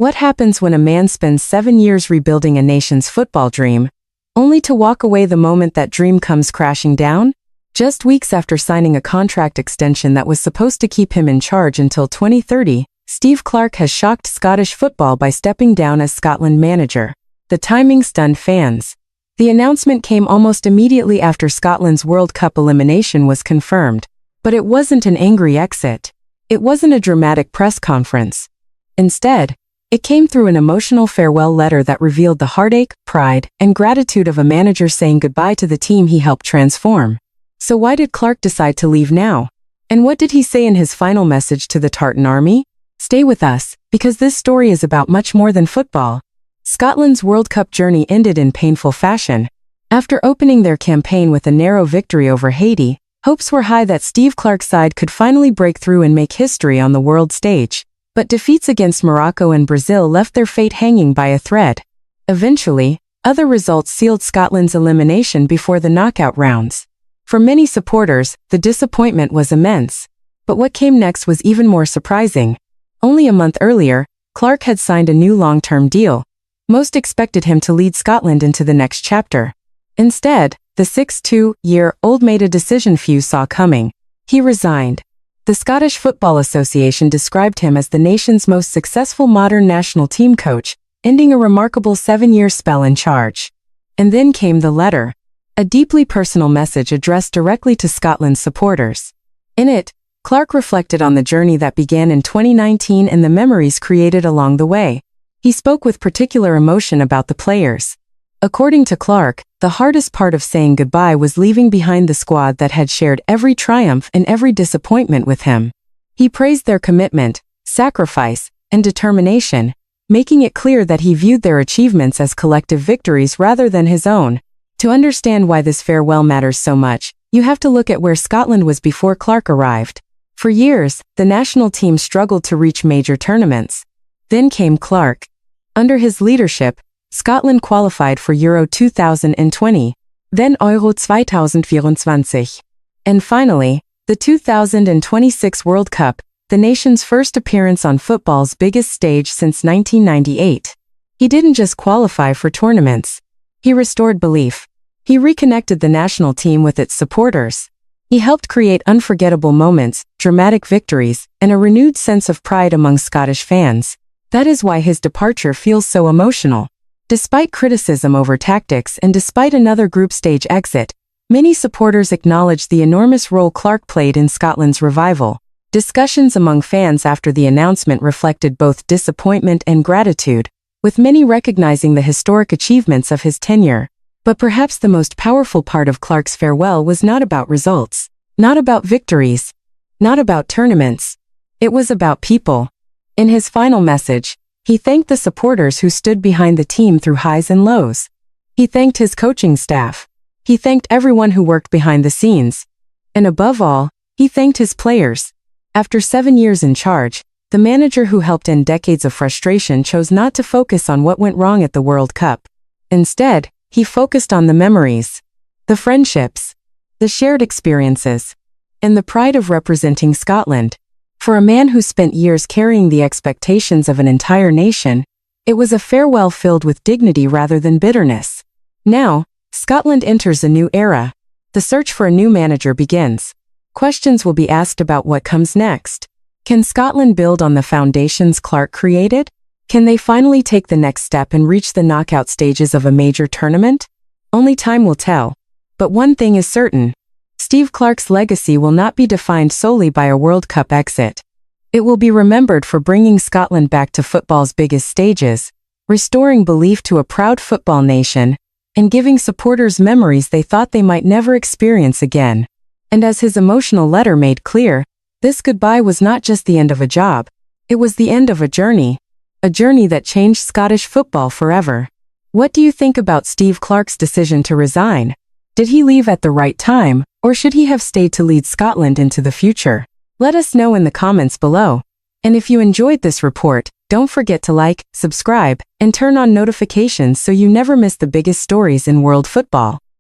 What happens when a man spends 7 years rebuilding a nation's football dream, only to walk away the moment that dream comes crashing down? Just weeks after signing a contract extension that was supposed to keep him in charge until 2030, Steve Clarke has shocked Scottish football by stepping down as Scotland manager. The timing stunned fans. The announcement came almost immediately after Scotland's World Cup elimination was confirmed. But it wasn't an angry exit. It wasn't a dramatic press conference. Instead, it came through an emotional farewell letter that revealed the heartache, pride, and gratitude of a manager saying goodbye to the team he helped transform. So why did Clarke decide to leave now? And what did he say in his final message to the Tartan army? Stay with us, because this story is about much more than football. Scotland's World Cup journey ended in painful fashion. After opening their campaign with a narrow victory over Haiti, hopes were high that Steve Clarke's side could finally break through and make history on the world stage. But defeats against Morocco and Brazil left their fate hanging by a thread. Eventually, other results sealed Scotland's elimination before the knockout rounds. For many supporters, the disappointment was immense. But what came next was even more surprising. Only a month earlier, Clarke had signed a new long-term deal. Most expected him to lead Scotland into the next chapter. Instead, the 62-year-old made a decision few saw coming. He resigned. The Scottish Football Association described him as the nation's most successful modern national team coach, ending a remarkable 7-year spell in charge. And then came the letter. A deeply personal message addressed directly to Scotland's supporters. In it, Clarke reflected on the journey that began in 2019 and the memories created along the way. He spoke with particular emotion about the players. According to Clarke, the hardest part of saying goodbye was leaving behind the squad that had shared every triumph and every disappointment with him. He praised their commitment, sacrifice, and determination, making it clear that he viewed their achievements as collective victories rather than his own. To understand why this farewell matters so much, you have to look at where Scotland was before Clarke arrived. For years, the national team struggled to reach major tournaments. Then came Clarke. Under his leadership, Scotland qualified for Euro 2020, then Euro 2024, and finally, the 2026 World Cup, the nation's first appearance on football's biggest stage since 1998. He didn't just qualify for tournaments. He restored belief. He reconnected the national team with its supporters. He helped create unforgettable moments, dramatic victories, and a renewed sense of pride among Scottish fans. That is why his departure feels so emotional. Despite criticism over tactics and despite another group stage exit, many supporters acknowledged the enormous role Clarke played in Scotland's revival. Discussions among fans after the announcement reflected both disappointment and gratitude, with many recognizing the historic achievements of his tenure. But perhaps the most powerful part of Clarke's farewell was not about results, not about victories, not about tournaments. It was about people. In his final message, he thanked the supporters who stood behind the team through highs and lows. He thanked his coaching staff. He thanked everyone who worked behind the scenes. And above all, he thanked his players. After 7 years in charge, the manager who helped end decades of frustration chose not to focus on what went wrong at the World Cup. Instead, he focused on the memories, the friendships, the shared experiences, and the pride of representing Scotland. For a man who spent years carrying the expectations of an entire nation, it was a farewell filled with dignity rather than bitterness. Now, Scotland enters a new era. The search for a new manager begins. Questions will be asked about what comes next. Can Scotland build on the foundations Clarke created? Can they finally take the next step and reach the knockout stages of a major tournament? Only time will tell. But one thing is certain. Steve Clarke's legacy will not be defined solely by a World Cup exit. It will be remembered for bringing Scotland back to football's biggest stages, restoring belief to a proud football nation, and giving supporters memories they thought they might never experience again. And as his emotional letter made clear, this goodbye was not just the end of a job. It was the end of a journey that changed Scottish football forever. What do you think about Steve Clarke's decision to resign? Did he leave at the right time, or should he have stayed to lead Scotland into the future? Let us know in the comments below. And if you enjoyed this report, don't forget to like, subscribe, and turn on notifications so you never miss the biggest stories in world football.